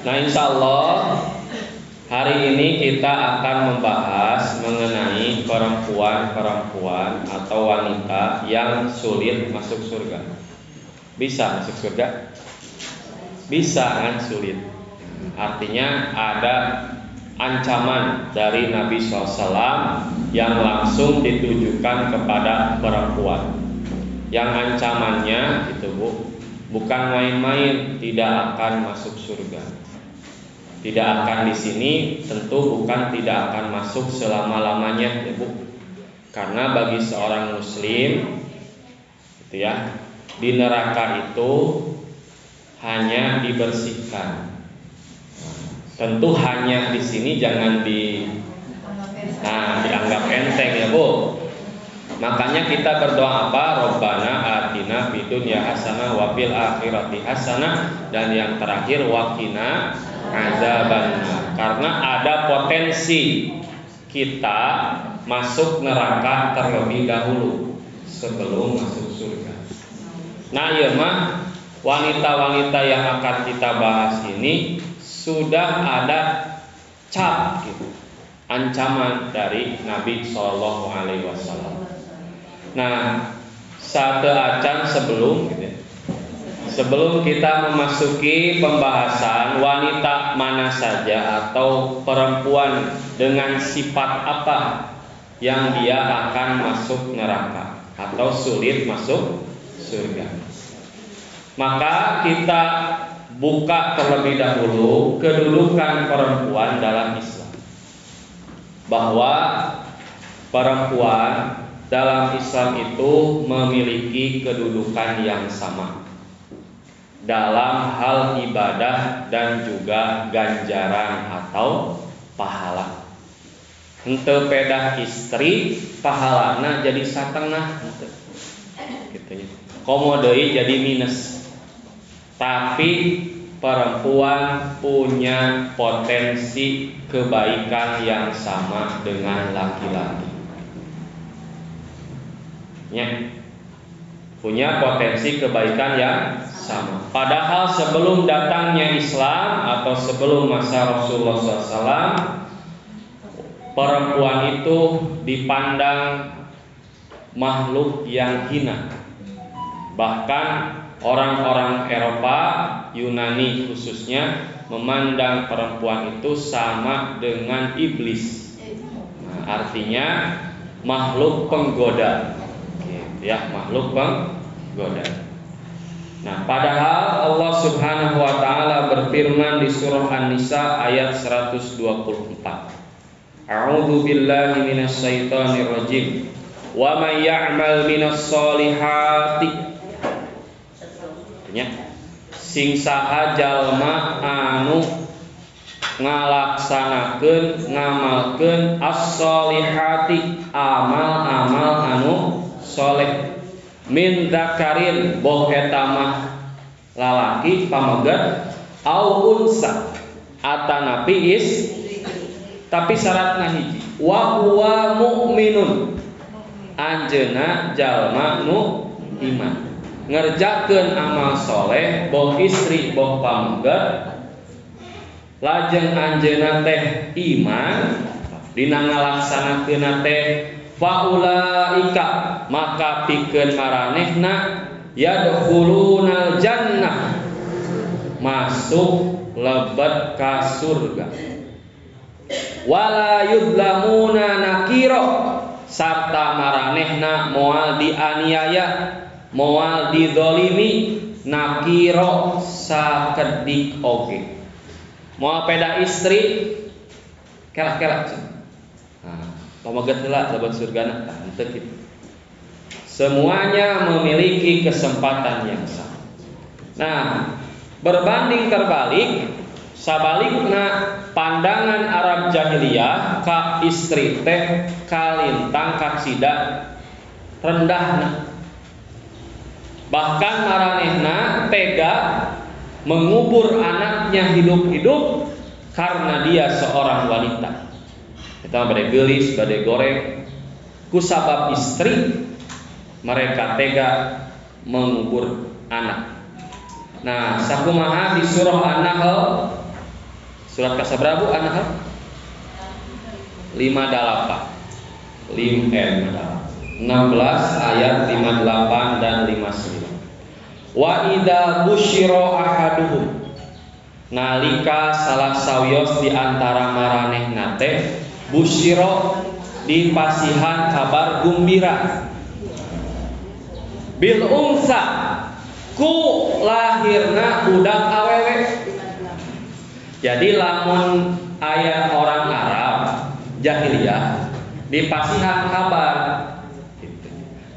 Nah, insya Allah hari ini kita akan membahas mengenai perempuan atau wanita yang sulit masuk surga. Bisa masuk surga? Bisa kan, sulit. Artinya ada ancaman dari Nabi SAW yang langsung ditujukan kepada perempuan. Yang ancamannya itu bukan main-main, tidak akan masuk surga. Tidak akan di sini tentu bukan tidak akan masuk selama-lamanya, ya Bu. Karena bagi seorang muslim gitu ya, di neraka itu hanya dibersihkan. Tentu hanya di sini jangan dianggap enteng ya Bu. Makanya kita berdoa apa? Robbana atina fid dunya hasanah wa fil akhirati hasanah, dan yang terakhir waqina azabannar. Karena ada potensi kita masuk neraka terlebih dahulu sebelum masuk surga. Nah, ya mah wanita-wanita yang akan kita bahas ini sudah ada cap gitu, ancaman dari Nabi Shallallahu Alaihi Wasallam. Nah, satu acan sebelum kita memasuki pembahasan wanita mana saja atau perempuan dengan sifat apa yang dia akan masuk neraka atau sulit masuk surga, maka kita buka terlebih dahulu kedudukan perempuan dalam Islam. Bahwa perempuan dalam Islam itu memiliki kedudukan yang sama dalam hal ibadah dan juga ganjaran atau pahala. Henteu pedah istri pahalana jadi satengah gitu ya. Komo deui jadi minus. Tapi perempuan punya potensi kebaikan yang sama dengan laki-laki. Ya, punya potensi kebaikan yang sama. Padahal sebelum datangnya Islam atau sebelum masa Rasulullah SAW, perempuan itu dipandang makhluk yang hina. Bahkan orang-orang Eropa, Yunani khususnya, memandang perempuan itu sama dengan iblis. Nah, artinya makhluk penggoda. Ya, makhluk penggoda. Nah, padahal Allah Subhanahu wa taala berfirman di surah An-Nisa ayat 124. A'udzu billahi minasyaitonir rajim. Wa may ya'mal minas solihati. Artinya sing saha jalma anu ngalaksanakeun ngamalkeun as-solihati, amal-amal anu soleh, min dzakarin boh eta mah lalaki pamegat, au unsa atanapi tapi syaratna hiji, wa huwa mu'minun, anjeunna jalma nu iman, ngerjakeun amal soleh boh istri boh pamegat, lajeng anjeunna teh iman dina ngalaksanakeun teh faulaika, maka pikeun maranehna yadkhulunal jannah, masuk lebet ka surga, wala yudlamuna nakiro, sarta maranehna moal dianiaya moal didolimi nakiro sakedik oge. Moal peda istri kelak-kelak pamaget heula lebat surgana tah henteu kitu. Semuanya memiliki kesempatan yang sama. Nah, berbanding terbalik, sabalikna pandangan Arab jahiliyah ka istri teh kalintang kaksida rendahna. Bahkan maranehna tega mengubur anaknya hidup-hidup karena dia seorang wanita. Kita badai geulis, badai goreng, kusabab istri mereka tega mengubur anak. Nah, sakumaha di surah An-Nahl Surat kasabrabu An-Nahl 58 16 ayat 58 dan 59. Wa idza busyira ahaduhum, nalika salah sawios di antara maranehna teh busyira dipasihan kabar gembira bil unsa ku lahirna budak awewe. Jadi lamun aya orang Arab jahiliyah dipasihan kabar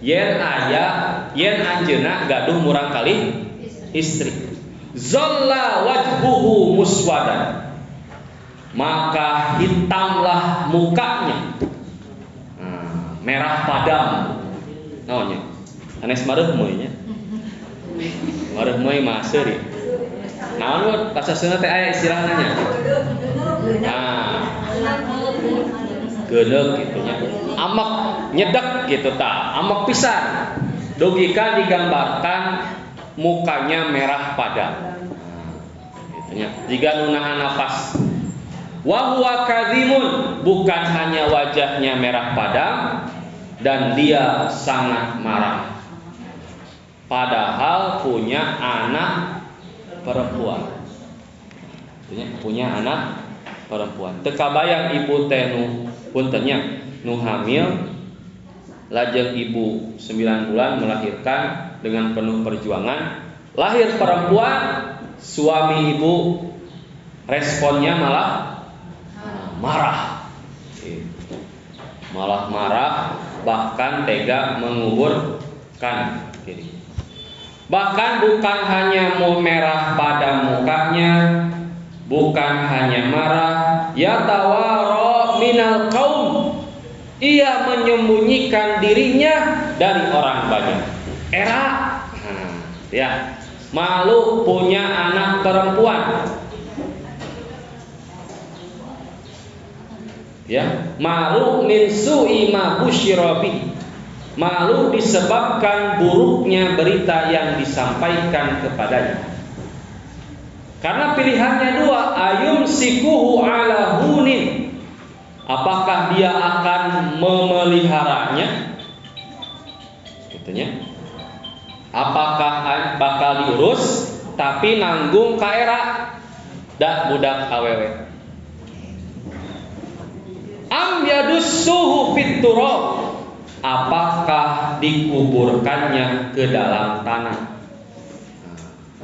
yen anjeunna gaduh murang kali istri, zalla wajhuhu muswadan, maka hitamlah mukanya, merah padam. Naonnya? Anes mareuh meuy nya. Mareuh meuy mah seuri. Naon we bahasa Sunda teh aya istilahna nya? Geuleuh kitu nya. Amek nyedek gitu ta, amek pisan. Dugika digambarkan mukanya merah padam. Gitu nya. Jiga nu nahan nafas. Wa huwa kadhimun, bukan hanya wajahnya merah padam dan dia sangat marah. Padahal punya anak perempuan. Punya anak perempuan. Teu kabayang ibu teh nu puntennya nu hamil, lajeng ibu 9 bulan melahirkan dengan penuh perjuangan, lahir perempuan, suami ibu responnya malah marah, malah marah, bahkan tega menguburkan diri. Bahkan bukan hanya merah pada mukanya, bukan hanya marah, yatawara minal qaum, ia menyembunyikan dirinya dari orang banyak. Ya, malu punya anak perempuan. Ya, malu min su'i ma busyira bihi, malu disebabkan buruknya berita yang disampaikan kepadanya. Karena pilihannya dua, ayum sikuhu ala hunin, apakah dia akan memeliharanya, gitunya, apakah bakal diurus tapi nanggung kaera dak budak awewe, am yadussuhu fit turab, apakah dikuburkannya ke dalam tanah.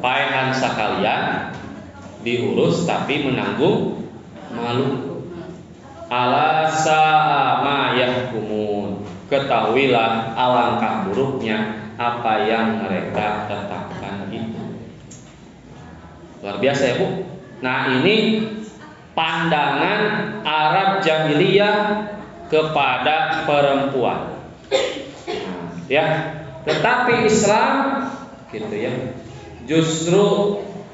Paehan sakalian diurus tapi menanggung malu. Ala sa'a ma yahkumun, ketahuilah alangkah buruknya apa yang mereka tetapkan itu. Luar biasa ya Bu. Nah ini pandangan Arab jahiliyah kepada perempuan. Ya, tetapi Islam gitu ya, justru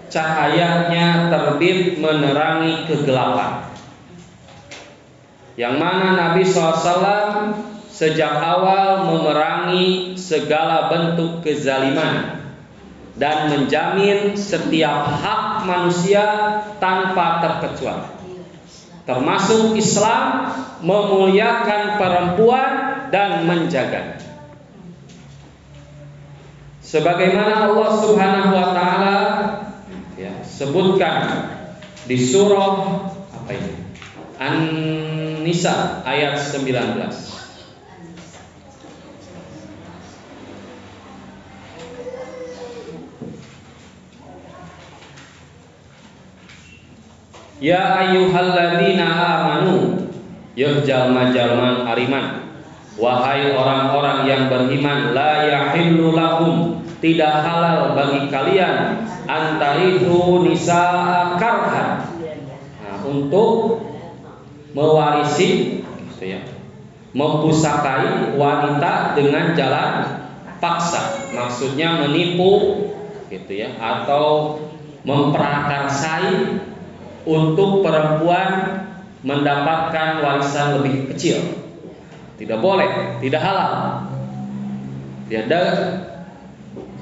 cahayanya terbit menerangi kegelapan, yang mana Nabi SAW sejak awal memerangi segala bentuk kezaliman dan menjamin setiap hak manusia tanpa terkecuali, termasuk Islam memuliakan perempuan dan menjaga. Sebagaimana Allah Subhanahu wa taala sebutkan di surah apa ini? An-Nisa ayat 19. Ya ayyuhalladzina amanu, ya jalma-jalma ariman, wahai orang-orang yang beriman, la yahillu lakum, tidak halal bagi kalian antarihu nisaa karhan, untuk mewarisi gitu ya, mempusakai wanita dengan jalan paksa, maksudnya menipu gitu ya, atau memprakarsai untuk perempuan mendapatkan warisan lebih kecil. Tidak boleh, tidak halal. Tiada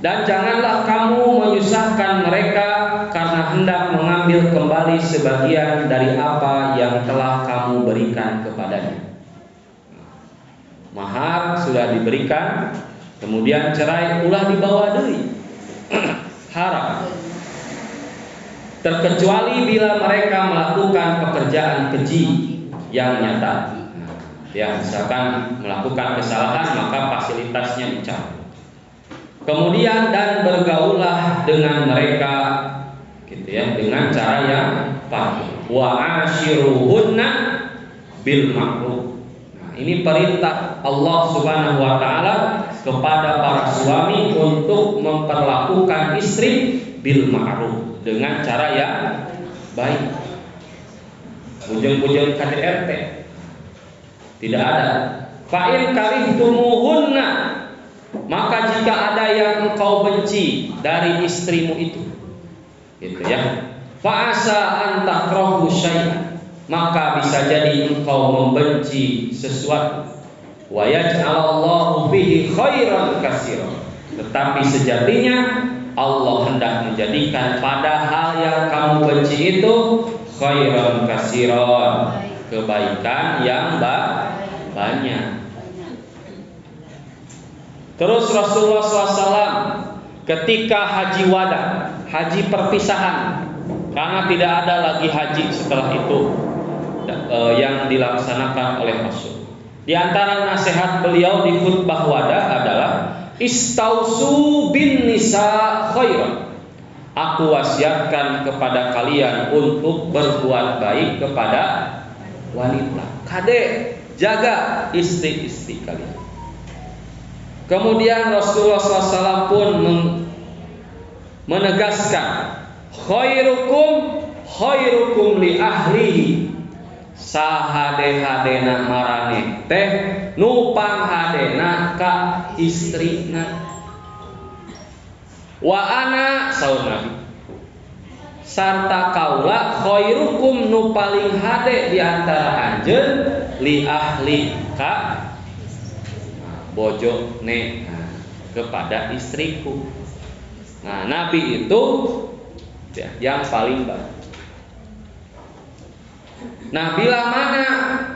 Dan janganlah kamu menyusahkan mereka karena hendak mengambil kembali sebagian dari apa yang telah kamu berikan kepadanya. Mahar sudah diberikan, kemudian cerai ulah dibawa deui. Haram. Terkecuali bila mereka melakukan pekerjaan keji yang nyata. Ya, misalkan melakukan kesalahan maka fasilitasnya dicabut. Kemudian dan bergaullah dengan mereka gitu ya, dengan cara yang baik. Wa ashiruhunna bil ma'ruf. Nah, ini perintah Allah Subhanahu wa taala kepada para suami untuk memperlakukan istri bil ma'ruf, dengan cara yang baik. Bujang-bujang KDRT tidak ada. Fa'in karihtumuhunna, maka jika ada yang engkau benci dari istrimu itu, gitu ya. Fa'asa an takrahu syai'an, maka bisa jadi engkau membenci sesuatu. Wa yaj'alallahu fihi khairan katsiran, tetapi sejatinya Allah hendak menjadikan pada hal yang kamu benci itu khairan katsiran, kebaikan yang banyak. Terus Rasulullah SAW ketika haji wada, haji perpisahan, karena tidak ada lagi haji setelah itu yang dilaksanakan oleh Rasul. Di antara nasihat beliau di khutbah wada adalah istausu bin nisa khairan. Aku wasiatkan kepada kalian untuk berbuat baik kepada wanita. Kade, jaga istri-istri kalian. Kemudian Rasulullah SAW pun menegaskan khairukum li ahlihi, sahade-hadena marane teh nupang hadena ka istrina. Wa ana saur Nabi sarta kaula khairukum nu paling hade di antara anjeun li ahli ka bojo ne, kepada istriku. Nah, Nabi itu ya, yang paling baik. Nah, bila mana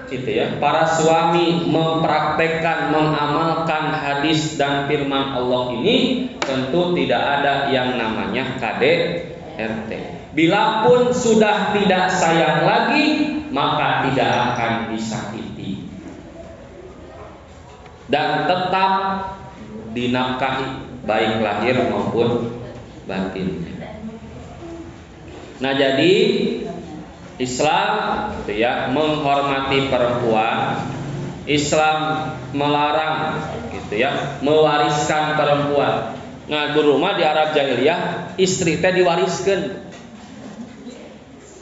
gitu ya, para suami mempraktekkan, mengamalkan hadis dan firman Allah ini, tentu tidak ada yang namanya KDRT. Bilapun sudah tidak sayang lagi, maka tidak akan disakiti dan tetap dinafkahi baik lahir maupun batinnya. Nah, jadi Islam gitu ya, menghormati perempuan. Islam melarang gitu ya, mewariskan perempuan. Nah, di rumah di Arab jahiliyah istri teh diwariskan.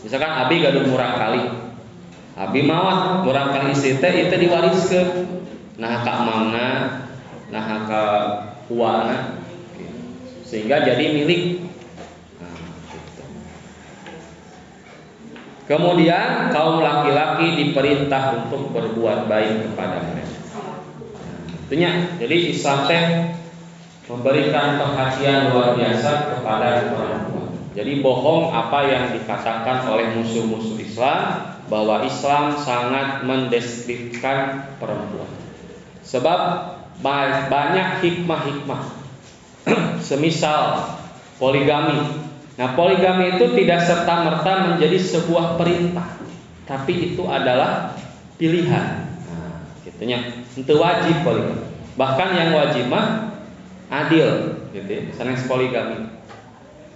Misalkan abi gaduh murang kali, abi mawat murang kali istri teh itu diwariskan. Nah, ka mamna, nah ka uwana, sehingga jadi milik. Kemudian kaum laki-laki diperintah untuk berbuat baik kepada mereka. Tentunya, jadi Islam teh memberikan perhatian luar biasa kepada perempuan. Jadi bohong apa yang dikatakan oleh musuh-musuh Islam bahwa Islam sangat mendeskripsikan perempuan. Sebab banyak hikmah-hikmah. Semisal poligami. Nah, poligami itu tidak serta-merta menjadi sebuah perintah, tapi itu adalah pilihan. Nah, gitunya. Itu wajib poligami. Bahkan yang wajib mah adil, gitu ya, sanes poligami.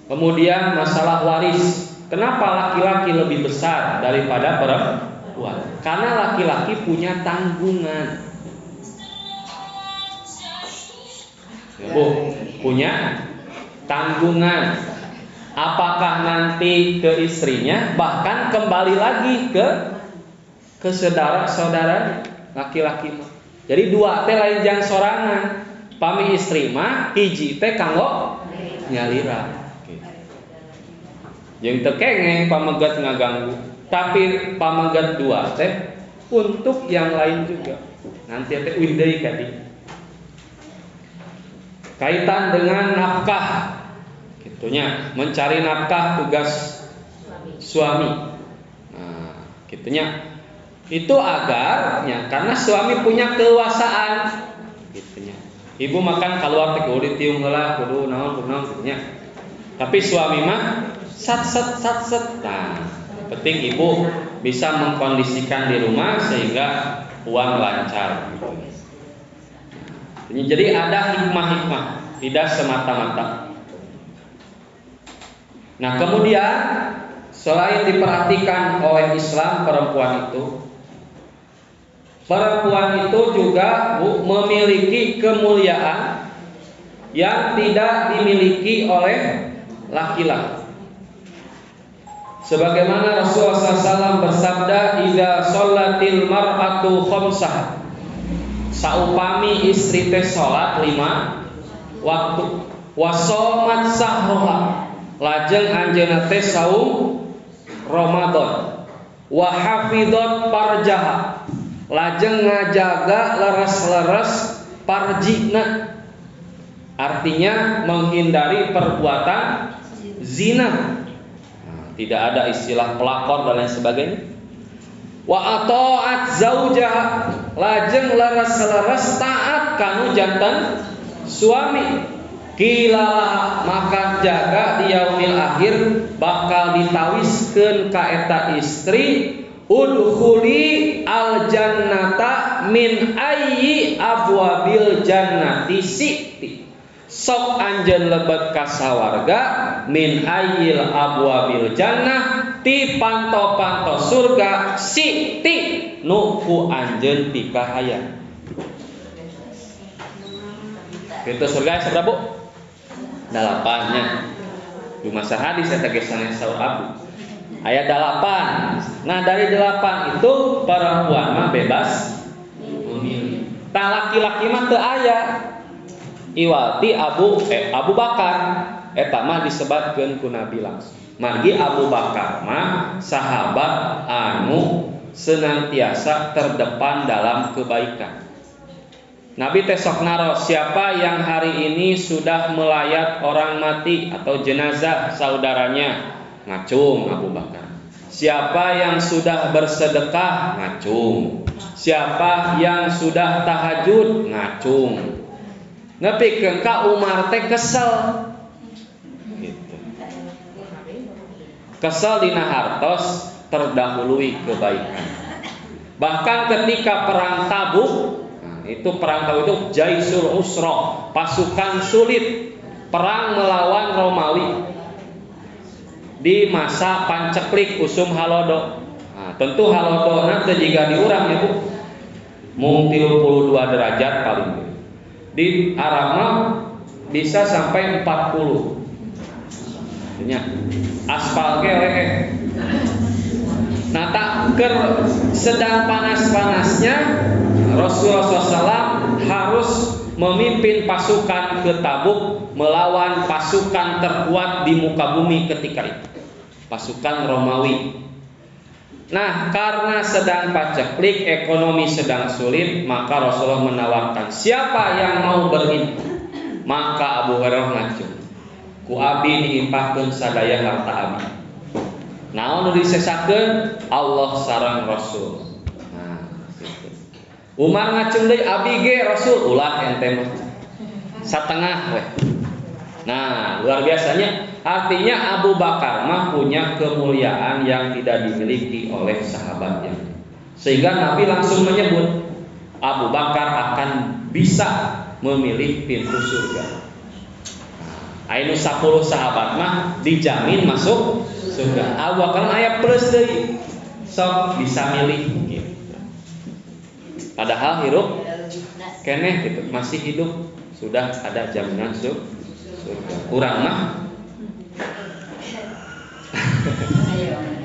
Kemudian masalah waris. Kenapa laki-laki lebih besar daripada perempuan? Karena laki-laki punya tanggungan. Ya, Bu, punya tanggungan. Apakah nanti ke istrinya, bahkan kembali lagi ke saudara-saudara laki-laki. Jadi dua teh lain jang sorangan. Pami istri mah hiji teh kanggo nyalira. Jeung teu kengeng pamegat ngaganggu. Tapi pamegat dua teh untuk yang lain juga. Nanti teh uih deui ka dieu. kaitan dengan nafkah, gitunya, mencari nafkah tugas suami. Nah, gitunya. Itu agarnya karena suami punya kekuasaan, gitunya. Ibu makan keluar teh kudu ditiung heula, kudu naon gitunya. Tapi suami mah sat. Nah, penting ibu bisa mengkondisikan di rumah sehingga uang lancar. Jadi ada hikmah-hikmah, tidak semata-mata. Nah, kemudian selain diperhatikan oleh Islam perempuan itu juga memiliki kemuliaan yang tidak dimiliki oleh laki-laki. Sebagaimana Rasulullah SAW bersabda, "Idza sholatil mar'atu khamsah." Saupami istri teh salat 5 waktu, wa shamat sahroha, lajeng anjeunna teh saum Ramadan, wa hafidhat farjaha, lajeng ngajaga leres-leres parjina, artinya menghindari perbuatan zina. Nah, tidak ada istilah pelakor dan lain sebagainya. Wa ata'at zaujaha, lajeng leres-leres taat kanu janten suami. Kilalah maka jaga di yaumil akhir bakal ditawiskeun ka eta istri, udkhuli al jannata min ayyi abwabil jannati siti. Sok anjeun lebet ka sawarga min ayyil abwabil jannah, ti panto-panto surga siti nu ku anjeun pikahaya. Kita surga seberapa, Bu? 8-nya. Di masa hadis eta ge sanes saur Abu. Ayat 8. Nah, dari 8 itu perempuan mah bebas memilih. Tah laki-laki mah teu aya. Iwalti Abu Bakar eta mah disebatkeun ku Nabi langsung. Margi Abu Bakar mah sahabat anu senantiasa terdepan dalam kebaikan. Nabi teh sok naros, siapa yang hari ini sudah melayat orang mati atau jenazah saudaranya, ngacung Abu Bakar. Siapa yang sudah bersedekah, ngacung. Siapa yang sudah tahajud, ngacung. Nepikeun ka Umar teh kesel. Gitu. Kesel dina hartos terdahului kebaikan. Bahkan ketika perang Tabuk, itu perang Tabuk itu Jaisul Usra, pasukan sulit, perang melawan Romawi di masa panceklik usum halodo. Nah, tentu halodo teh jiga diurang ya Bu, mung 32 derajat paling. Di Arab mah bisa sampai 40. Nya aspal ge leueh. Nah, tak sedang panas-panasnya Rasulullah SAW harus memimpin pasukan ke Tabuk melawan pasukan terkuat di muka bumi ketika itu, pasukan Romawi. Nah, karena sedang paceklik, ekonomi sedang sulit, maka Rasulullah menawarkan, siapa yang mau berimpah? Maka Abu Hurairah ngacung, ku abi diimpahkeun sadaya harta abi. Naon nu disesakeun? Allah sareng Rasul. Nah, gitu. Umar ngacung deui, abi ge Rasul, ulah ente mah satengah we. Nah, luar biasanya. Artinya Abu Bakar mah punya kemuliaan yang tidak dimiliki oleh sahabat yang lain. Sehingga Nabi langsung menyebut Abu Bakar akan bisa memilih pintu surga. Ainu 10 sahabat mah dijamin masuk surga. Abu Bakar aya plus deui. Sok bisa milih gitu. Padahal hirup keneh gitu, masih hidup sudah ada jaminan surga. Urang mah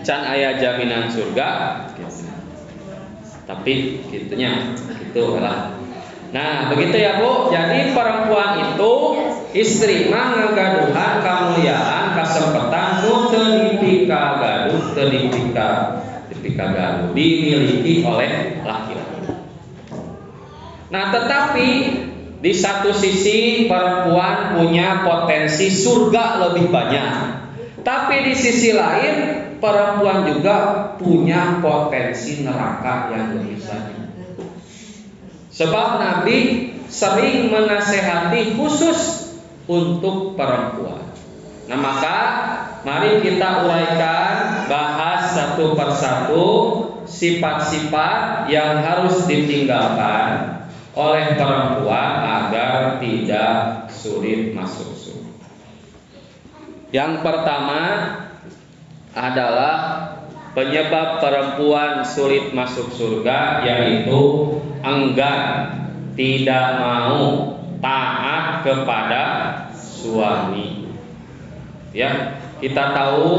can aya jaminan surga gitu. Tapi gitunya gitu lah. Nah, begitu ya Bu. Jadi perempuan itu istri mah ngagaduhan kamuliaan kasempatan nu teu dipikagaduh, teu dipikagaduh dimiliki oleh laki-laki. Nah, tetapi Di satu sisi perempuan punya potensi surga lebih banyak, tapi di sisi lain perempuan juga punya potensi neraka yang lebih banyak. Sebab Nabi sering menasehati khusus untuk perempuan. Nah, maka mari kita uraikan, bahas satu persatu sifat-sifat yang harus ditinggalkan oleh perempuan agar tidak sulit masuk surga. Yang pertama adalah penyebab perempuan sulit masuk surga, yaitu enggan, tidak mau taat kepada suami. Ya, kita tahu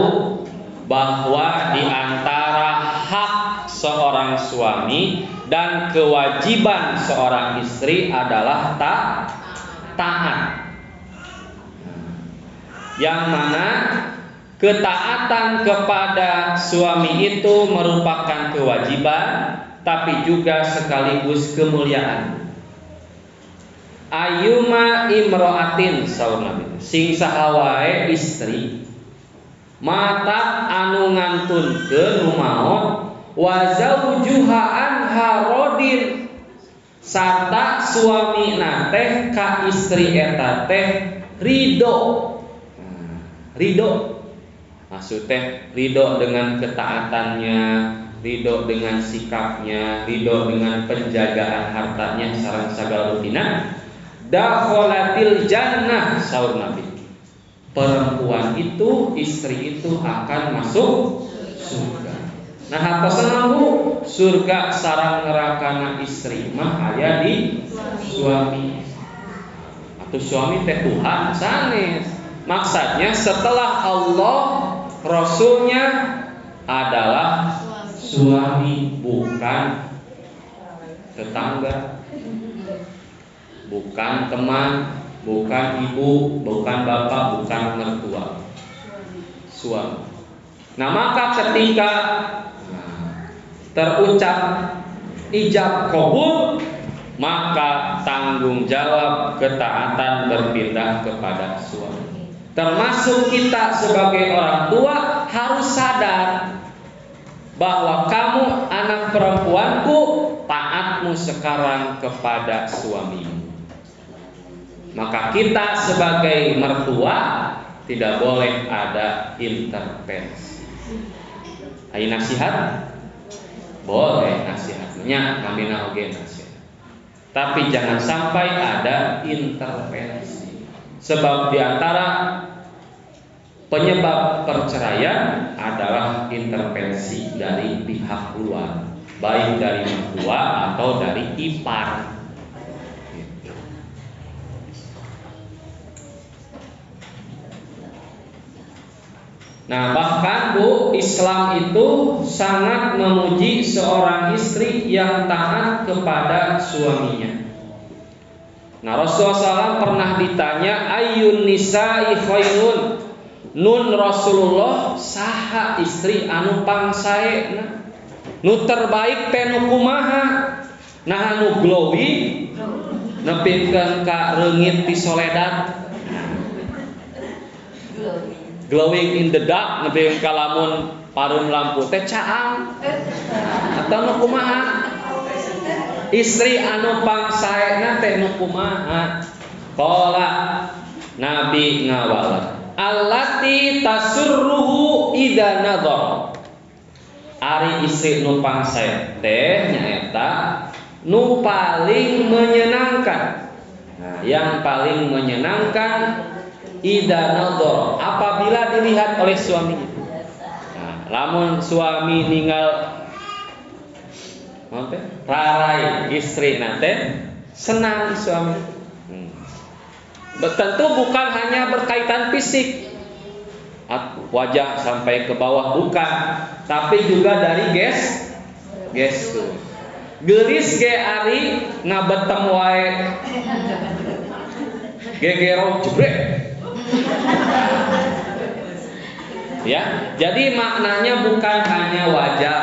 bahwa di antara hak seorang suami dan kewajiban seorang istri adalah taat. Yang mana ketaatan kepada suami itu merupakan kewajiban, tapi juga sekaligus kemuliaan. Ayyuma imro'atin saunami, sing sahawae istri mata anu ngantunkeun rumaon wa zaujuha anha radin, sarta suami teh ka istri eta teh ridho. Ridho maksudnya ridho dengan ketaatannya, ridho dengan sikapnya, ridho dengan penjagaan hartanya sareng sagala rutina. Dakholatil jannah saur Nabi, perempuan itu, istri itu akan masuk surga. Nah, apa senangku surga sarang nerakana istri mah aya di suami. Atau suami teh Tuhan sanes. Maksudnya setelah Allah, Rasulnya adalah suami, bukan tetangga, bukan teman, bukan ibu, bukan bapak, bukan mertua. Suami. Nah, maka ketika terucap ijab kabul, maka tanggung jawab ketaatan berpindah kepada suami. Termasuk kita sebagai orang tua harus sadar bahwa kamu anak perempuanku, taatmu sekarang kepada suamimu. Maka kita sebagai mertua tidak boleh ada intervensi. Ayo nasihat? Boleh nasihatnya, kami oge nasihat. Tapi jangan sampai ada intervensi. Sebab di antara penyebab perceraian adalah intervensi dari pihak luar, baik dari mertua atau dari ipar. Nah, bahkan Bu, Islam itu sangat memuji seorang istri yang taat kepada suaminya. Nah, Rasulullah SAW pernah ditanya, ayyun nisa'i khairun? Nun Rasulullah, saha istri anu pangsaena? Nu terbaik teh nu kumaha? Nah, anu glowing nepikeun ka reungit ti Soledad. Glowing in the dark, nepikeun ka lamun pareum lampu teh caang. Atawa nu kumaha? Istri anu pangsaena teh nu kumaha? Qala Nabi ngawala, allati tasurruhu idza nadhar. Ari istri nu pangsae teh nyaeta nu paling menyenangkan. Nah, yang paling menyenangkan idza nadhar, apabila dilihat oleh suaminya. Nah, lamun suami ninggal rarai istri nate, senang suami. Tentu bukan hanya berkaitan fisik, wajah sampai ke bawah bukan, tapi juga dari gestur. Geulis ge ari ngabetem wae gegero jebrek. Ya, jadi maknanya bukan hanya wajah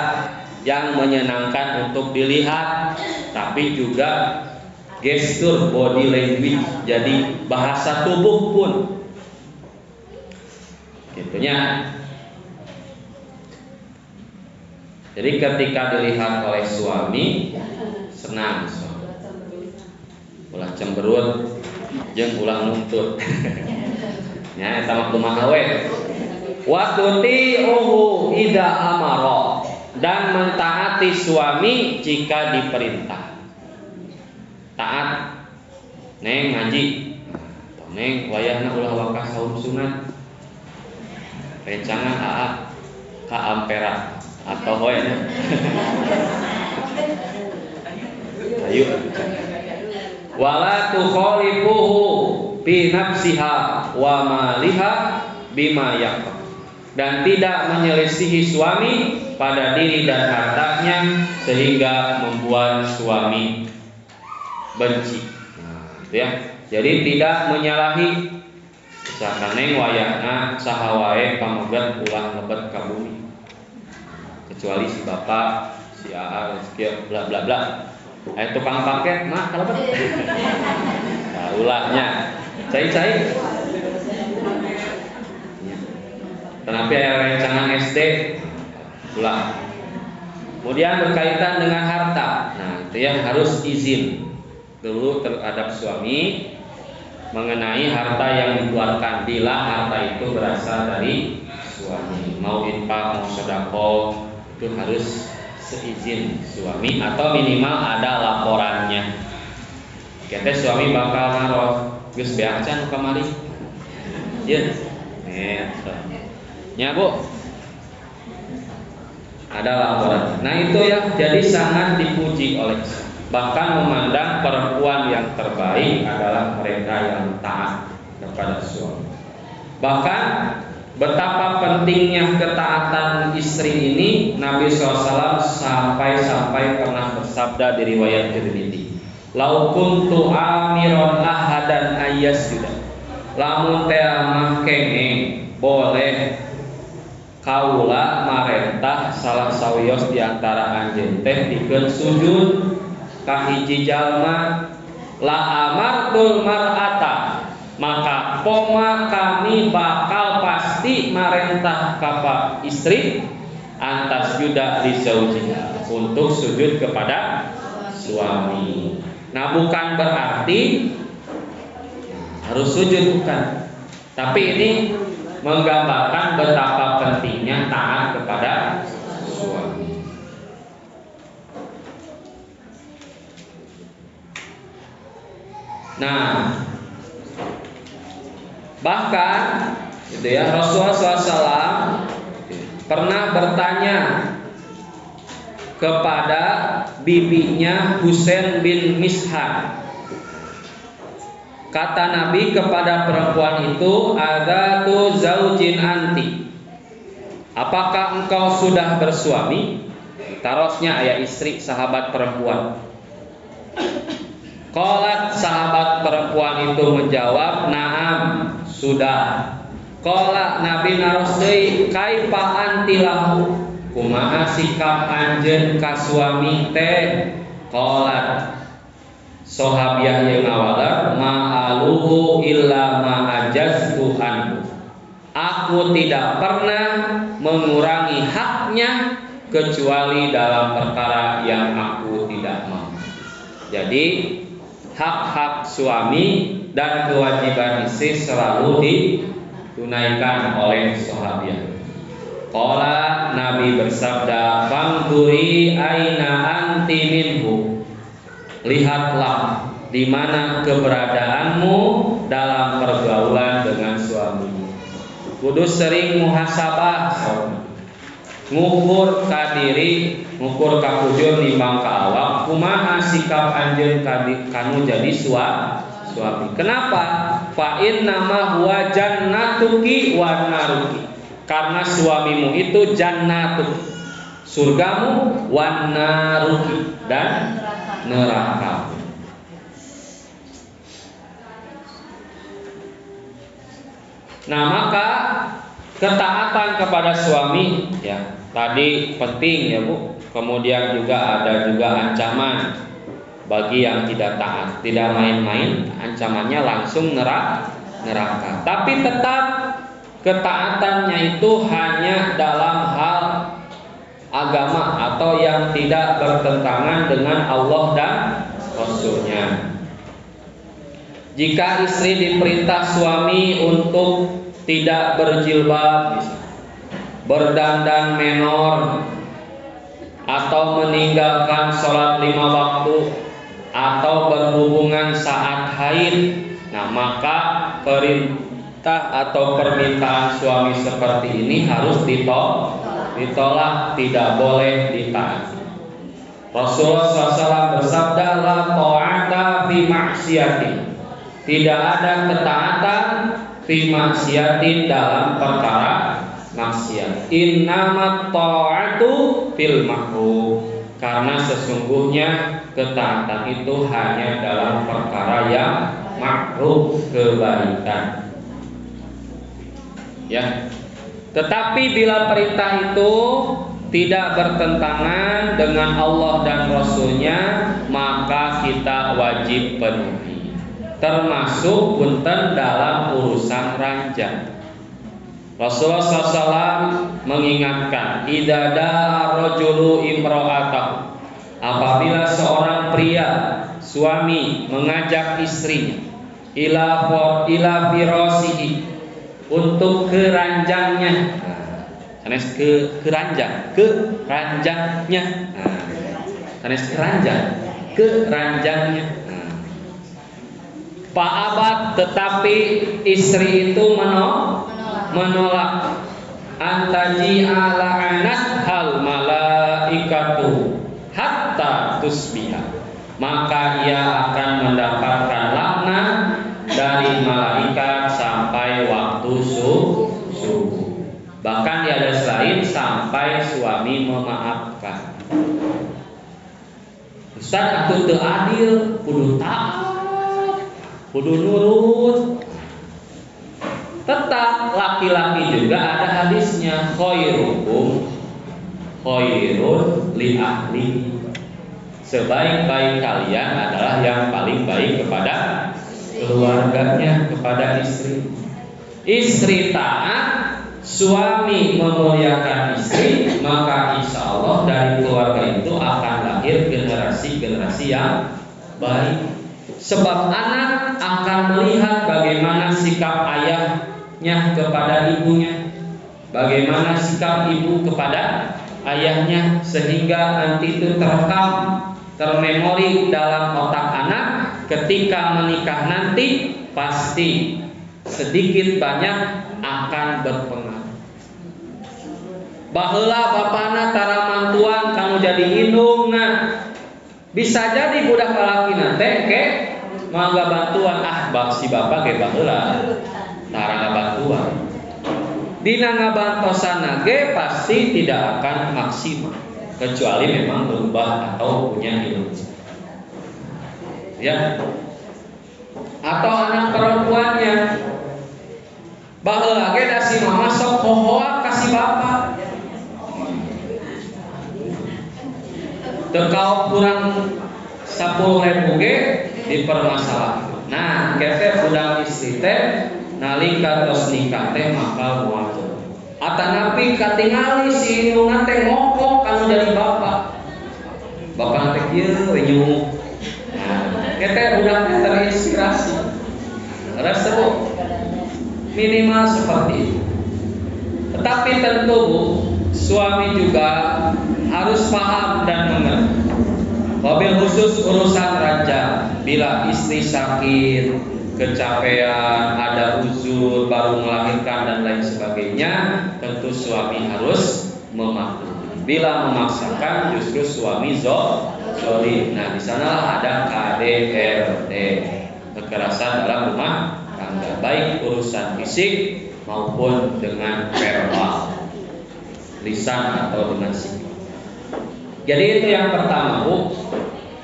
yang menyenangkan untuk dilihat, tapi juga gestur, body language, jadi bahasa tubuh pun gitunya. Jadi ketika dilihat oleh suami senang, ulah cemberut jeung ulah nuntut. Nya eta mah kumaha we? Wa tuti'uhu idza amara, dan mentaati suami jika diperintah. Taat. Neng ngaji. Neng wayahna ulah wakas saum sunat. Rencangan AA ka ampera atau hoyna. Ayo. Wala tukhalifuhu bi nafsiha wa maliha bima yaqta, dan tidak menyelisihi suami pada diri dan hartanya sehingga membuat suami benci. Nah, itu ya. Jadi tidak menyalahi. Misalkan neng wayahna saha wae pamogat ulah lebet ka bumi. Kecuali si bapak, si AA, si bla bla bla. Tukang paket mah kalebet. Nah, ulahnya. Cai-cai. Kenapa rancangan SD ulah. Kemudian berkaitan dengan harta. Nah, itu yang harus izin dulu terhadap suami mengenai harta yang dikeluarkan bila harta itu berasal dari suami. Mau infak, mau sedekah, itu harus seizin suami atau minimal ada laporannya. Kita suami bakal naruh geus beacan kamari. Yeun. Nya Bu. Ada laporan. Nah itu ya, jadi sangat dipuji oleh, bahkan memandang perempuan yang terbaik adalah mereka yang taat kepada suami. Bahkan betapa pentingnya ketaatan istri ini, Nabi SAW sampai pernah bersabda di riwayat Tirmidzi, "Lau kuntu amiron ahadan ayyasjuda." Lamun teh mah kene boleh kaula marentah salah sawios di antara anjeun teh dikeun sujud ka hiji jalma, la amartul mar'ata, maka poma kami bakal pasti marentah ka istri antas juda li zaujiha, untuk sujud kepada suami. Nah, bukan berarti harus sujud, bukan. Tapi ini menggambarkan betapa pentingnya taat kepada suami. Nah, bahkan gitu ya, Rasulullah SAW pernah bertanya kepada bibinya Husain bin Mishhan. Kata Nabi kepada perempuan itu, "Adzatu zaujin anti?" Apakah engkau sudah bersuami? Tarosnya ayah istri sahabat perempuan. Qalat, sahabat perempuan itu menjawab, "Na'am, sudah." Qala, Nabi naros deui, "Kaifa anti lahu?" Kumaha sikap anjeun ka suami teh? Qalat, sahabiah yang ngawalar, "Ma'aluhu illa ma'ajaztu anhu." Aku tidak pernah mengurangi haknya kecuali dalam perkara yang aku tidak mau. Jadi hak-hak suami dan kewajiban istri selalu ditunaikan oleh sahabiah. Qala, Nabi bersabda, "Fangduri aina anti minhu." Lihatlah di mana keberadaanmu dalam pergaulan dengan suamimu. Kudu sering muhasabah, ngukur ka diri, ngukur ka kujur nimbang ka awak, kumaha sikap anjeun kanu jadi suami. Kenapa? Fa innama huwa jannatuki wa naruki. Karena suamimu itu jannatuk, surgamu, wa naruki, dan neraka. Nah, maka ketaatan kepada suami ya tadi penting ya Bu. Kemudian juga ada ancaman bagi yang tidak taat. Tidak main-main, ancamannya langsung neraka. Tapi tetap ketaatannya itu hanya dalam hal agama atau yang tidak bertentangan dengan Allah dan Rasulnya. Jika istri diperintah suami untuk tidak berjilbab, berdandan menor, atau meninggalkan sholat 5 waktu, atau berhubungan saat haid, nah maka perintah atau permintaan suami seperti ini harus ditolak, tidak boleh ditaati. Rasulullah SAW bersabda, la ta'ata fi maksiatin, tidak ada ketaatan fi maksiatin dalam perkara maksiat. Innamat ta'atu fil ma'ruf, karena sesungguhnya ketaatan itu hanya dalam perkara yang ma'ruf, kebaikan. Ya. Tetapi bila perintah itu tidak bertentangan dengan Allah dan Rasulnya, maka kita wajib penuhi. Termasuk punten dalam urusan ranjang. Rasulullah SAW mengingatkan, idza da'a rajulu imra'atahu, apabila seorang pria, suami, mengajak istrinya ila firasihi, untuk keranjangnya, sanes keranjangnya, sanes keranjangnya. Fa'abat, tetapi istri itu menolak, antaji ala anas hal malaikatu hatta tusbiha, maka ia akan mendapatkan laknat dari malaikat sampai waktu subuh. Bahkan di hadis lain sampai suami memaafkan. Ustaz, atuh teu adil, kudu taat, kudu nurut. Tetap laki-laki juga ada hadisnya, khairukum khairun li ahli, sebaik-baik kalian adalah yang paling baik kepada keluarganya, kepada istri. Istri taat, suami memuliakan istri, maka insya Allah dari keluarga itu akan lahir generasi-generasi yang baik. Sebab anak akan melihat bagaimana sikap ayahnya kepada ibunya, bagaimana sikap ibu kepada ayahnya, sehingga nanti itu terekam, termemori dalam otak anak. Ketika menikah nanti pasti sedikit banyak akan berpengaruh. Baheula bapana tara mantuan kamu jadi indung, nah bisa jadi budak lalaki teh ke mangga bantuan, si bapak ke baheula tara ngabantuan. Dina ngabantosana ge pasti tidak akan maksimal, kecuali memang berubah atau punya ilmu. Ya. Atau anak perempuannya baheula ge da si mama sok hohoa kasih bapak. Teu kaok kurang 10.000 ge dipermasalahkeun. Nah, kete budak istri teh nalika tos nikah teh maka moal. Atanapi katingali si indungna teh ngokok kanu jadi bapak. Bapak teh kieu we nyung. Nah, kete budak teh terinspirasi. Rasa minimal seperti itu. Tetapi tentu suami juga harus paham dan mengerti. Wabil khusus urusan raja, bila istri sakit, kecapean, ada uzur, baru melahirkan dan lain sebagainya, tentu suami harus memaklumi. Bila memaksakan, justru suami zolim. Nah, di sana ada KDRT, kekerasan dalam rumah tangga, baik urusan fisik maupun dengan verbal, lisan atau dengan sikap. Jadi itu yang pertama, Bu.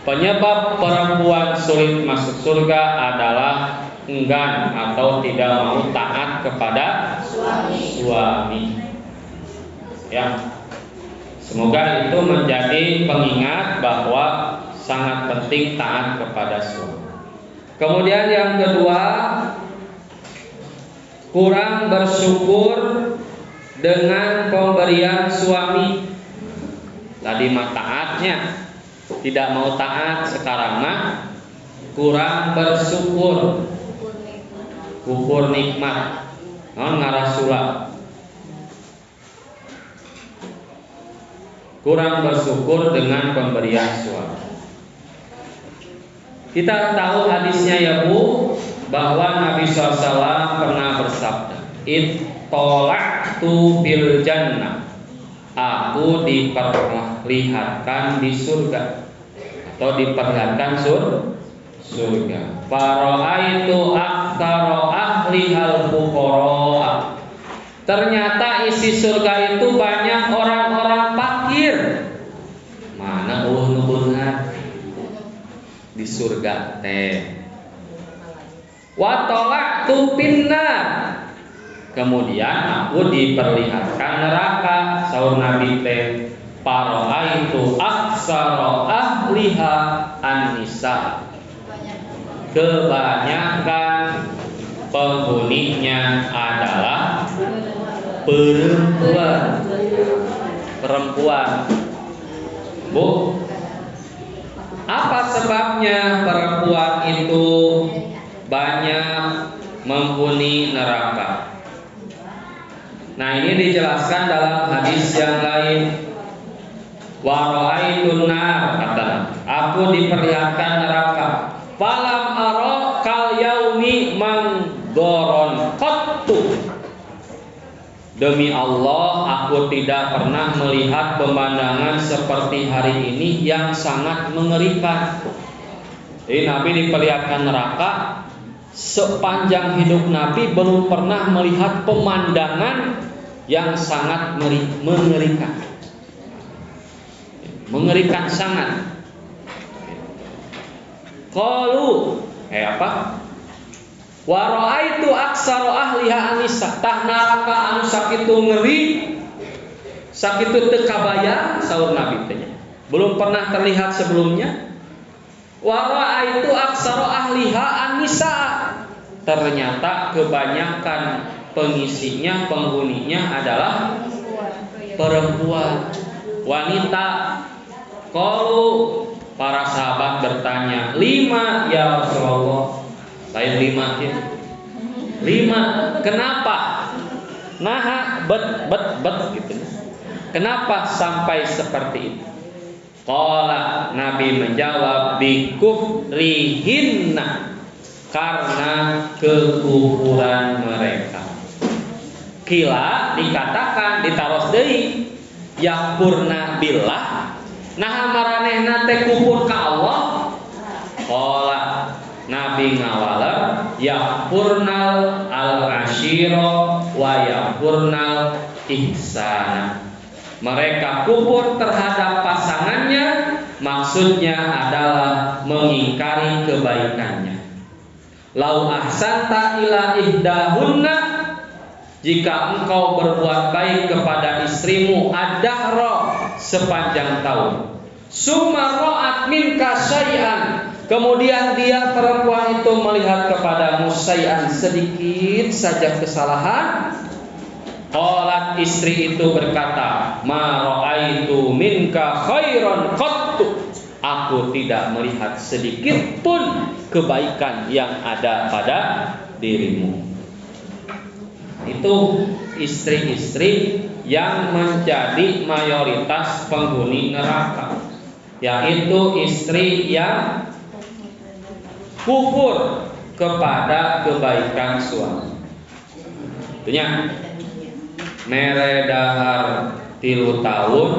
Penyebab perempuan sulit masuk surga adalah enggan atau tidak mau taat kepada suami. Ya. Semoga itu menjadi pengingat bahwa sangat penting taat kepada suami. Kemudian yang kedua, kurang bersyukur dengan pemberian suami. Tadi mah taatnya, tidak mau taat, sekarang mah kurang bersyukur, kufur nikmat, non ngarasula. Kurang bersyukur dengan pemberian suami. Kita tahu hadisnya ya Bu, bahwa Nabi SAW pernah bersabda, ittola'tu bil jannah, aku diperlihatkan di surga atau diperlihatkan surga. Fara'aitu aktsara ahlihal fuqara. Ternyata isi surga itu banyak orang-orang fakir. Mana nuhunat di surga teh. Wa tala'tu pinnar. Kemudian aku diperlihatkan neraka. Saur Nabi teh, fara'aitu aktsara ahliha an-nisa. Kebanyakan penghuninya adalah perempuan. Bu, apa sebabnya perempuan itu banyak menghuni neraka? Nah, ini dijelaskan dalam hadis yang lain. Wa ra'aitun nar, kata, aku diperlihatkan neraka. Falam ara kal yaumi manggoron qattu. Demi Allah, aku tidak pernah melihat pemandangan seperti hari ini yang sangat mengerikan. Jadi Nabi diperlihatkan neraka. Sepanjang hidup Nabi belum pernah melihat pemandangan yang sangat mengerikan. Mengerikan sangat. Qalu wa ra'aitu aktsara ahliha anisa. Tah neraka anu sakitu ngeri, sakitu teu kabaya, saur Nabi teh. Belum pernah terlihat sebelumnya. Wa ra'aitu aktsara ahliha anisa. Ternyata kebanyakan pengisinya, penghuninya adalah perempuan, wanita. Qalu, para sahabat bertanya, 5 ya Rasulullah. Lain 5 ya. 5. Kenapa? Nah, bet gitu. Kenapa sampai seperti itu? Qala, Nabi menjawab, bikufrihinna, karena kekufuran mereka. Kila dikatakan ditaros deui, yakfurna billah. Nah maranehna teh kufur ka Allah. Qala, Nabi ngawaler, yakfurnal al-ashira wa yakfurnal ihsana. Mereka kufur terhadap pasangannya, maksudnya adalah mengingkari kebaikannya. Lau ahsanta ila ihdahunna, jika engkau berbuat baik kepada istrimu ad-dahra, sepanjang tahun. Summa ra'at minka syai'an, kemudian dia perempuan itu melihat kepadamu syai'an, sedikit saja kesalahan. Qalat, istri itu berkata, ma ra'aitu minka khairan qattu, aku tidak melihat sedikit pun kebaikan yang ada pada dirimu. Itu istri-istri yang menjadi mayoritas penghuni neraka, yaitu istri yang kufur kepada kebaikan suami. Tentunya mere dahar 3 tahun,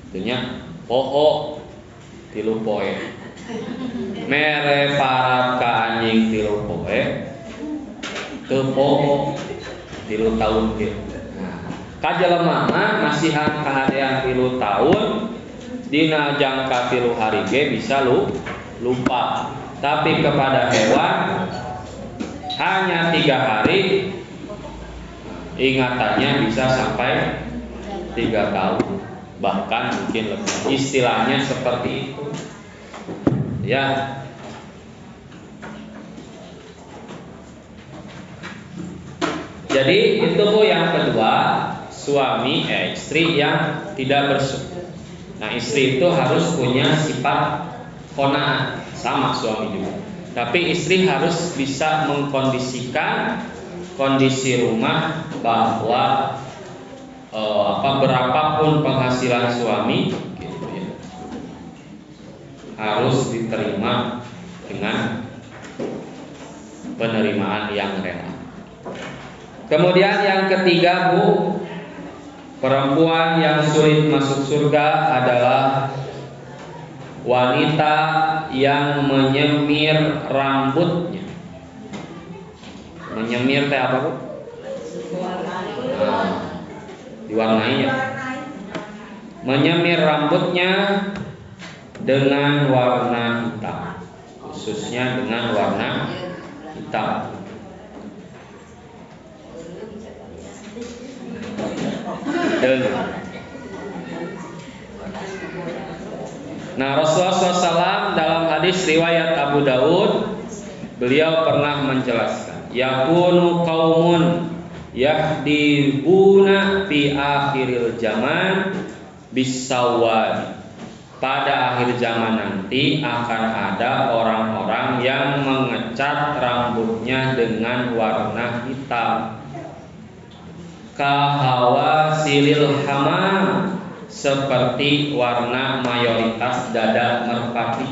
tentunya poho 3 poe. Mere parab ka anjing 3 poe, teu poho 3 tahun ge. Nah, kajelema masihan kahadean 3 tahun, dina jangka 3 hari ge bisa lupa. Tapi kepada hewan hanya 3 hari, ingatannya bisa sampai 3 tahun, bahkan mungkin lebih. Istilahnya seperti itu. ya. Jadi itu Bu yang kedua, suami istri yang tidak bersyukur. Nah, istri itu harus punya sifat qanaah, sama suami juga. Tapi istri harus bisa mengkondisikan kondisi rumah bahwa berapapun penghasilan suami gitu ya, harus diterima dengan penerimaan yang rela. Kemudian yang ketiga Bu, perempuan yang sulit masuk surga adalah wanita yang menyemir rambutnya. Menyemir teh apa Bu? Diwarnainya. Menyemir rambutnya dengan warna hitam, khususnya dengan warna hitam. Nah, Rasulullah SAW dalam hadis riwayat Abu Daud, beliau pernah menjelaskan, yakunu qaumun yahdibuna fi akhiril zaman bisawad. Pada akhir zaman nanti akan ada orang-orang yang mengecat rambutnya dengan warna hitam. Kahawa silil hamam, seperti warna mayoritas dada merpati.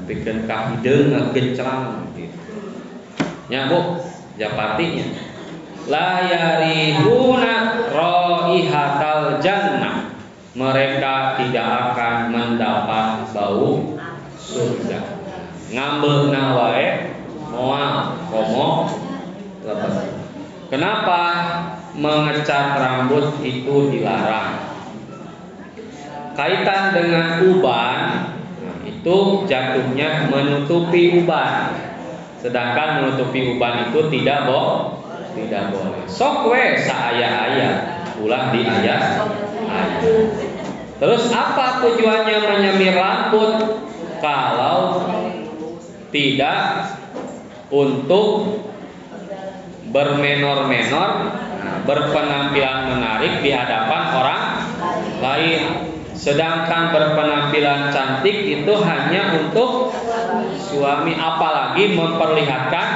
Bikin kahideung ngegecrang gitu. Nya Bu, japatinya. La yarihuna raihatal jannah. Mereka tidak akan mendapat bau surga. Ngambeuna wae moal komo lepas. Kenapa mengecat rambut itu dilarang? Kaitan dengan uban, itu jatuhnya menutupi uban. Sedangkan menutupi uban itu tidak boleh. Sok we saaya-aya, ulah di ayat. Terus apa tujuannya menyemir rambut? Kalau tidak untuk bermenor-menor, berpenampilan menarik di hadapan orang lain. Sedangkan berpenampilan cantik itu hanya untuk suami, apalagi memperlihatkan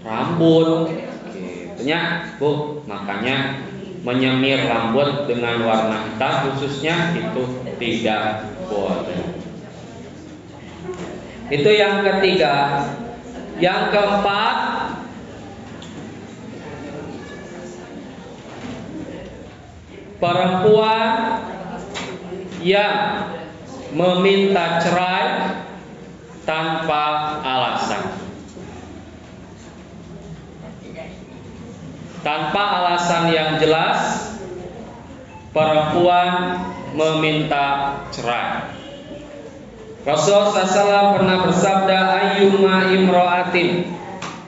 rambut. Gitunya Bu, makanya menyemir rambut dengan warna hitam khususnya itu tidak boleh. Itu yang ketiga. Yang keempat, perempuan yang meminta cerai tanpa alasan. Tanpa alasan yang jelas, perempuan meminta cerai. Rasulullah SAW pernah bersabda, ayyuma imro'atin,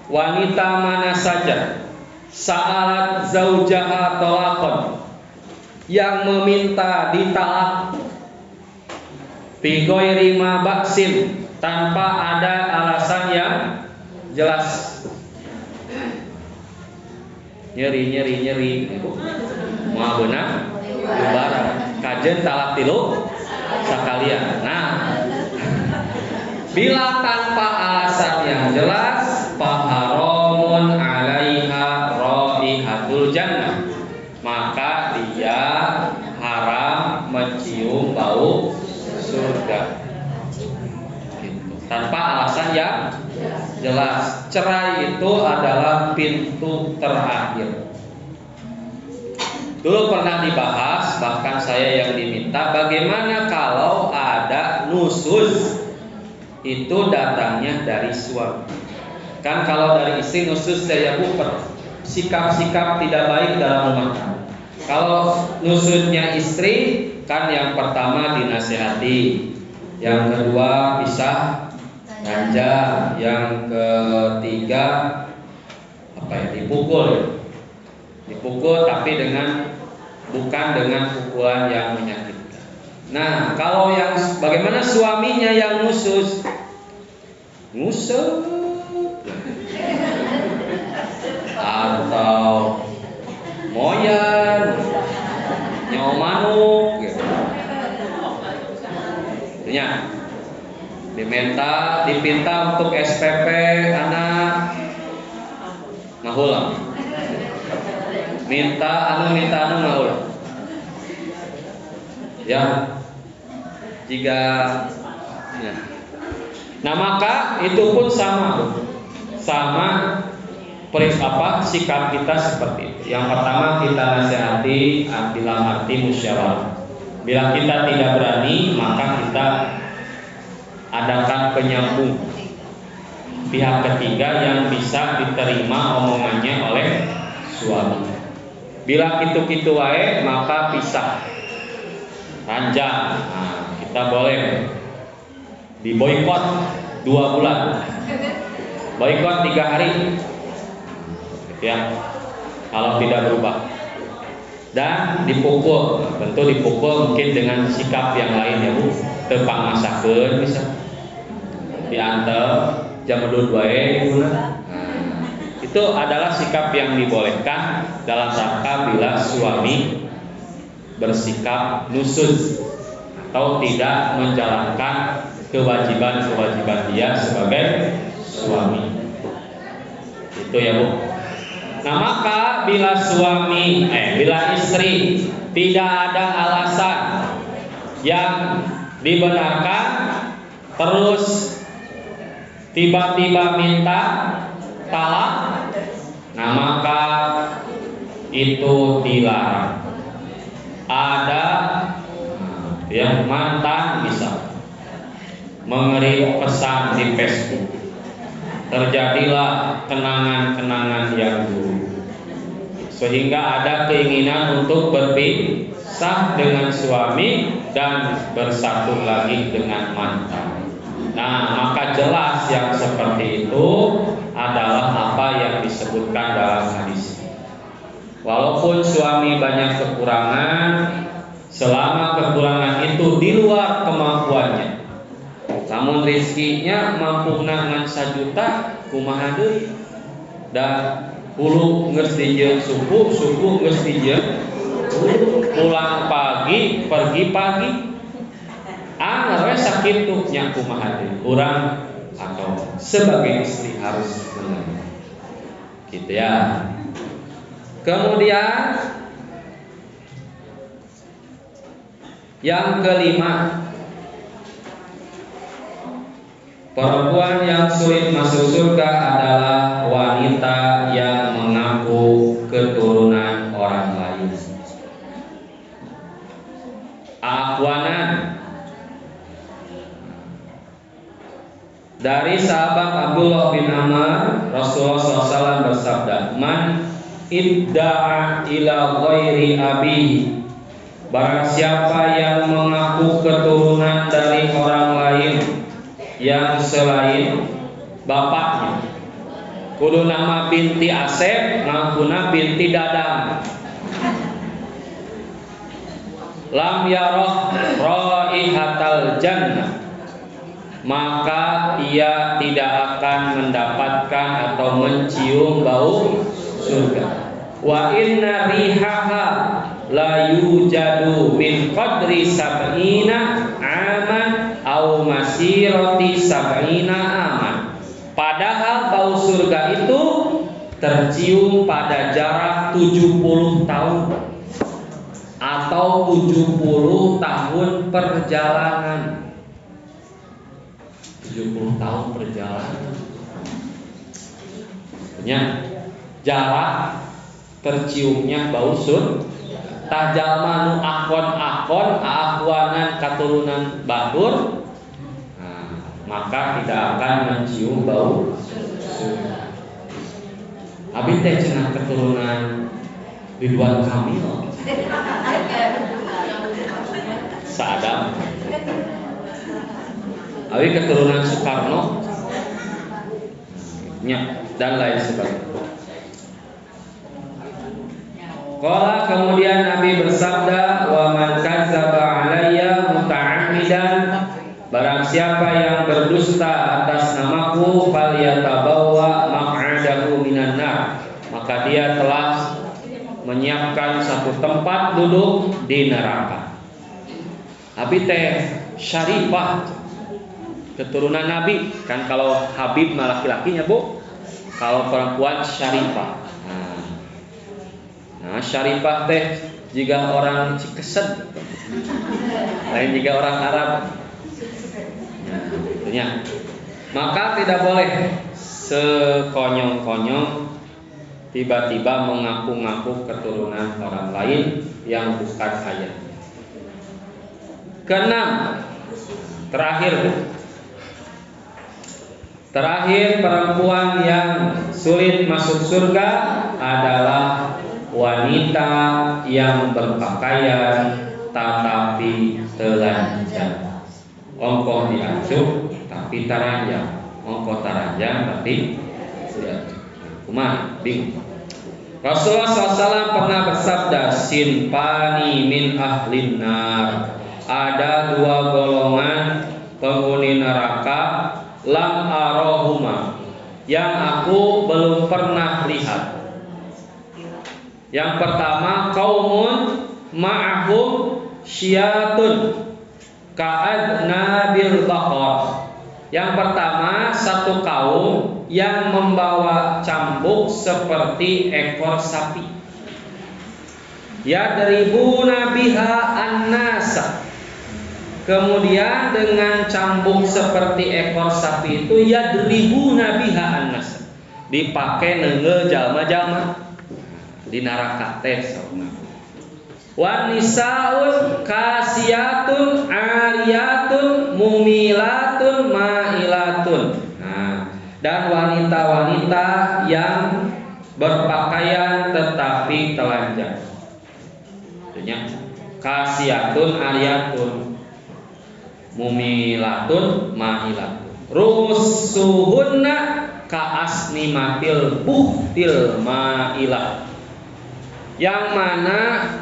wanita mana saja, sa'alat zaujaha talaqan, yang meminta ditalak, bi ghairi ma ba'sin, tanpa ada alasan yang jelas. Nyeri mau benar lebaran kajen talak tilu sekalian. Nah, bila tanpa alasan yang jelas, faharamun alaiha raihatul jannah, maka dia haram mencium bau surga. Tanpa alasan yang jelas. Cerai itu adalah pintu terakhir. Dulu pernah dibahas, bahkan saya yang diminta, bagaimana kalau ada nusus itu datangnya dari suami. Kan kalau dari istri nusus saya sikap-sikap tidak baik dalam rumah tangga. Kalau nusutnya istri, kan yang pertama dinasihati, yang kedua pisah ganja, yang ketiga dipukul tapi bukan dengan pukulan yang menyakitkan. Nah, kalau yang bagaimana suaminya yang ngusut atau moyan, nyawa manuk gitu. Ya. Dipinta untuk SPP anak ngahulang. Minta anu ngahulang. Ya. Jika ya. Nah, maka itu pun sama sikap kita seperti itu. Yang pertama kita nasihati dalam arti musyawarah. Bila kita tidak berani, maka kita adakan penyambung pihak ketiga yang bisa diterima omongannya oleh suami. Bila kitu-kitu wae, maka pisah ranjang. Nah, kita boleh diboikot 2 bulan, boikot 3 hari, ya, kalau tidak berubah. Dan dipukul, tentu dipukul mungkin dengan sikap yang lain ya Bu. Tepang masakeun bisa diantar jam 2 wae. Nah, itu adalah sikap yang dibolehkan dalam rangka bila suami bersikap nusud atau tidak menjalankan kewajiban dia sebagai suami. Itu ya Bu. Nah, maka bila istri tidak ada alasan yang dibenarkan, terus tiba-tiba minta talak, nah maka itu dilarang. Ada yang mantan bisa mengirim pesan di Facebook, terjadilah kenangan-kenangan yang dulu, sehingga ada keinginan untuk berpisah dengan suami dan bersatu lagi dengan mantan. Nah, maka jelas yang seperti itu adalah apa yang disebutkan dalam hadis. Walaupun suami banyak kekurangan, selama kekurangan itu di luar kemampuannya, namun rezekinya mampu ngan 1 juta, kumaha deui? Dan hulu geus dijieun suku geus dijieun pulang pagi, pergi pagi. Anggar we sakitu nya kumaha deui? Urang atau sebagai istri harus menerima. Gitu ya. Kemudian yang kelima, perempuan yang sulit masuk surga adalah wanita yang mengaku keturunan orang lain. Akwanan dari sahabat Abdullah bin Amr, Rasulullah SAW bersabda, "Man idda'a ila ghairi abihi," barang siapa yang mengaku keturunan dari orang lain yang selain bapaknya, kudu nama binti Asep, ngakuna binti Dadang, lam yarah raihatal jannah, maka ia tidak akan mendapatkan atau mencium bau surga. Wa inna rihaha la yujadu min qadri sab'ina aman au masirati sab'ina aman. Padahal bau surga itu tercium pada jarak 70 tahun atau 70 tahun perjalanan. 70 tahun perjalanan. Punya jarak terciumnya bau surga. Tajalma nu akon-akon akuanan katurunan batur, nah, maka tidak akan mencium bau surga. Abi teh cenah keturunan Ridwan Kamil, Saadam. Abi keturunan Soekarno, dan lain sebagainya. Qala, kemudian Nabi bersabda, "Wa man kadzdzaba 'alayya siapa yang berdusta atas namaku falyatabawwa maq'adahu minan nar, maka dia telah menyiapkan satu tempat duduk di neraka. Abi teh Syarifah, keturunan Nabi. Kan kalau Habib mah laki-lakinya, Bu. Kalau perempuan Syarifah. Nah, Syarifah teh jika orang Cikesed, lain jika orang Arab. Nah, maka tidak boleh sekonyong-konyong tiba-tiba mengaku-ngaku keturunan orang lain yang bukan ayahnya. Keenam, terakhir perempuan yang sulit masuk surga adalah wanita yang berpakaian tetapi telanjang. Ongkoh diacuh tapi taranjang, ongkoh taranjang tapi diacuh. Kumaha bingung. Rasulullah SAW pernah bersabda, sinfani min ahlin nar. Ada dua golongan penghuni neraka, lam arohuma, yang aku belum pernah lihat. Yang pertama, qaumun ma'ahum syiyatun ka'adnabil baqar. Yang pertama, satu kaum yang membawa cambuk seperti ekor sapi. Yadribuna biha an-nasa. Kemudian dengan cambuk seperti ekor sapi itu yadribuna biha an-nasa, dipakai neungeul jalma-jalma di neraka teh sauna. Wan nisaun kasiyatun ariyatun mumilatun mailatun. Nah, dan wanita-wanita yang berpakaian tetapi telanjang. Artinya kasiyatun ariyatun mumilatun mailatun. Rusuhunna kaasnimatil buhtil mailah. Yang mana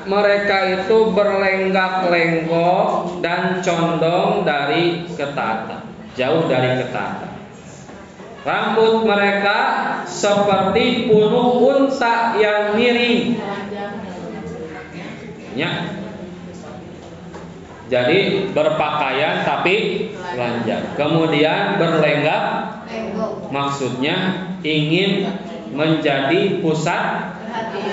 mereka itu berlenggak-lenggok dan condong dari ketaatan, jauh dari ketaatan. Rambut mereka seperti punuk unta yang miring. Ya. Jadi berpakaian tapi telanjang. Kemudian berlenggak, maksudnya ingin menjadi pusat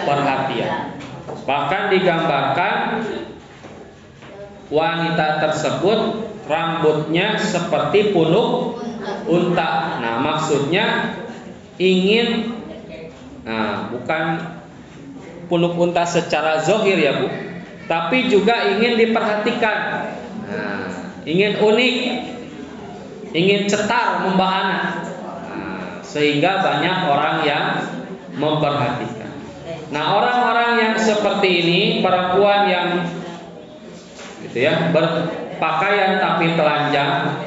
perhatian. Bahkan digambarkan wanita tersebut rambutnya seperti punuk unta. Nah, maksudnya ingin, bukan punuk unta secara zahir ya Bu, tapi juga ingin diperhatikan. Nah, ingin unik, ingin cetar membahana. Sehingga banyak orang yang memperhatikan. Nah, orang-orang yang seperti ini, perempuan yang gitu ya, berpakaian tapi telanjang,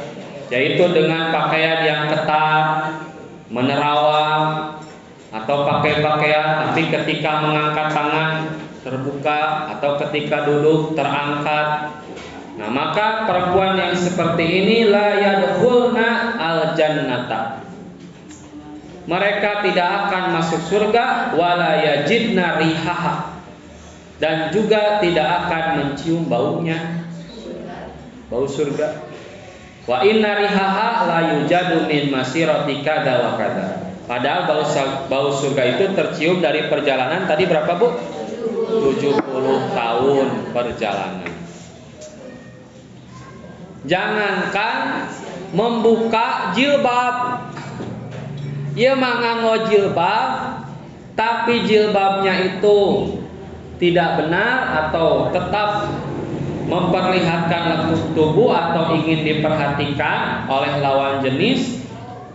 yaitu dengan pakaian yang ketat, menerawang, atau pakai pakaian tapi ketika mengangkat tangan terbuka atau ketika duduk terangkat. Nah, maka perempuan yang seperti ini la yadkhulna al-jannata. Mereka tidak akan masuk surga, wala yajidna rihaha, dan juga tidak akan mencium baunya, bau surga. Wa inna rihaha la yujadu min masirati kada wa kada. Padahal bau surga itu tercium dari perjalanan tadi berapa Bu? 70 tahun perjalanan. Jangankan membuka jilbab, ia manganggo jilbab, tapi jilbabnya itu tidak benar atau tetap memperlihatkan lekuk tubuh atau ingin diperhatikan oleh lawan jenis,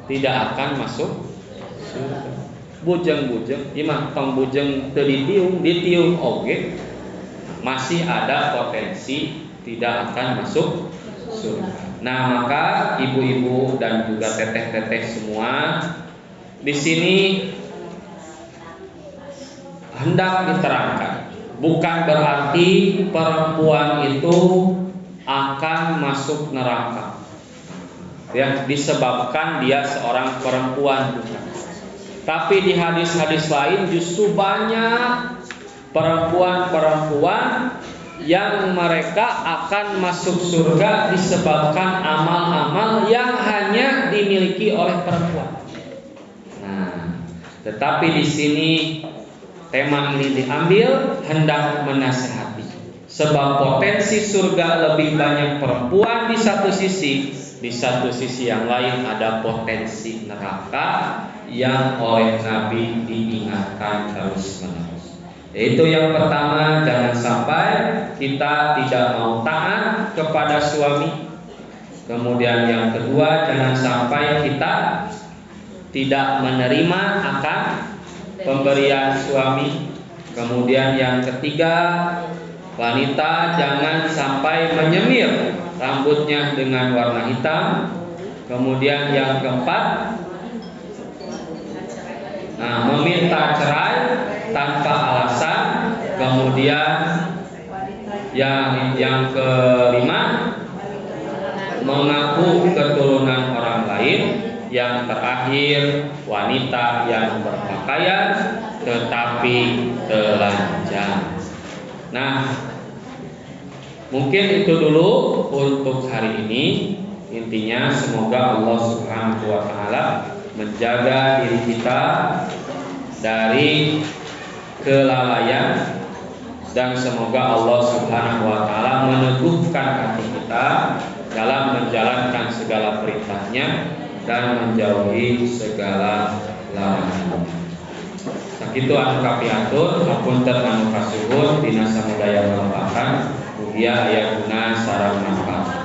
tidak akan masuk surga. Bujeng-bujeng, imah tong bujeng teu ditium oge, masih ada potensi tidak akan masuk surga. Nah, maka ibu-ibu dan juga teteh-teteh semua di sini hendak diterangkan, bukan berarti perempuan itu akan masuk neraka. ya, disebabkan dia seorang perempuan. Tapi di hadis-hadis lain justru banyak perempuan-perempuan yang mereka akan masuk surga disebabkan amal-amal yang hanya dimiliki oleh perempuan. Nah, tetapi di sini tema ini diambil hendak menasehati, sebab potensi surga lebih banyak perempuan di satu sisi yang lain ada potensi neraka yang oleh Nabi diingatkan terus-menerus. Yaitu yang pertama, jangan sampai kita tidak mau taat kepada suami. Kemudian yang kedua, jangan sampai kita tidak menerima akan pemberian suami. Kemudian yang ketiga, wanita jangan sampai menyemir rambutnya dengan warna hitam. Kemudian yang keempat, meminta cerai tanpa alasan. Kemudian yang kelima, mengaku keturunan orang lain. Yang terakhir, wanita yang berpakaian tetapi telanjang. Nah, mungkin itu dulu untuk hari ini. Intinya semoga Allah Subhanahu wa taala menjaga diri kita dari kelalaian, dan semoga Allah Subhanahu wa taala meneguhkan hati kita dalam menjalankan segala perintahnya dan menjauhi segala larangan. Sakitu anu kapiatur, hapunten anu kasuhun dina samudaya kalampahan, mugia aya guna sareng manfaat.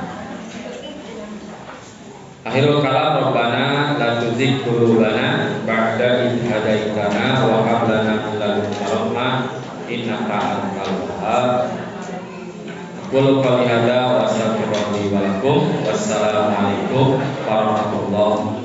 Akhirul kalam, Rabbana la tuzigh qulubana ba'da idh hadaitana wa hab lana min ladunka rahmah innaka antal wahhab. Qul qawli hadza wa astaghfirullahi wa lakum. Wassalamu alaikum warahmatullahi